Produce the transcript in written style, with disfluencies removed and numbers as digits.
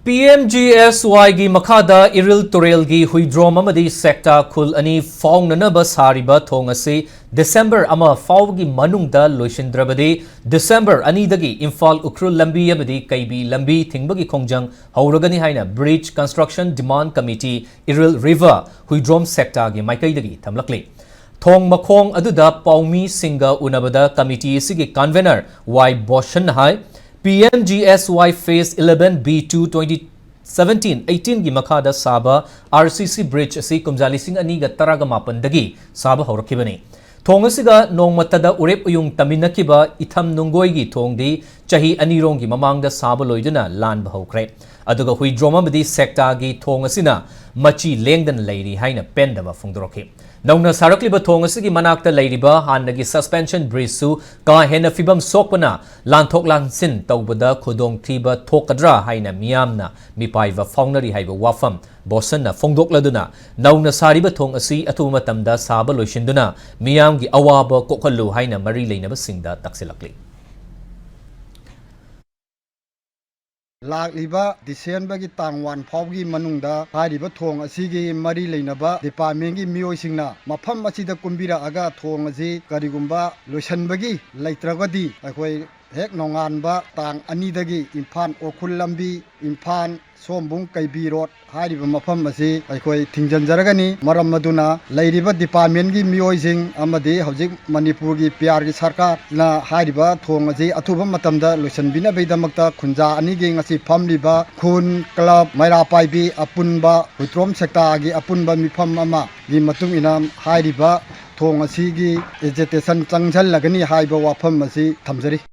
PMGSY gi makhada Iril Turel gi Huidrom amadi Sekta khul ani faungnanaba sariba thong ase December ama fawgi manungda loisindrabadi December ani dagi Imphal Ukrul lambi amadi Kaibi lambi thingbagi khongjang hauragani haina Bridge Construction Demand Committee Iril River Huidrom Sekta gi maikai dagi thamlakli Thong makhong aduda paumi singa unabada committee sigi convener Y Boshan hai PMGSY Phase 11B2 2017-18 gi makhada saba RCC Bridge asi kumjali sing ani ga taraga mapan dagi saba haurakibani thong asiga nongmatada urep uyung taminakiba itham nungoi gi thongdi chahi anirong gi mamangda saba loiduna lan bahokre aduga Huidrom amadi Sekta gi thong asina machi lengdan leiri haina pendaba fungdoroki Nauna sarakliba thong asigi manakta leiriba hanagi suspension bridge su ka hena fibam sokpana lanthok lansin tawbada khudong thiba thokadra haina miyamna mipaiva faunari haiba wafam bosanna fongdokladuna nauna sariba thong asi athu matamda saba loishinduna miyamgi awaba kokhallu haina mari leinaba singda taksilakli Lakliba December gi tangwan phawgi manungda hariba thong asigi mari leinaba department gi miyoi singna mafam asida kumbira aga thong asi karigumba loisanbagi leitragadi akhoi hek nonganba tang anidagi Imphal Ukrul lambi Imphal Sombung Kaibi road hariba mafam asi akhoi thingjanjaragani maram maduna leiriba department gi miyoi sing amadi hojik Manipur gi PR gi sarkar na hariba thong asi athuba matamda loisanbina beidamakta khunja ani gi ngasi famliba khun club maira paibi apunba Huidrom Sekta gi apunba mifam ama gi matung ina hariba thong asi gi agitation changchal lagani haiba wafam asi thamjari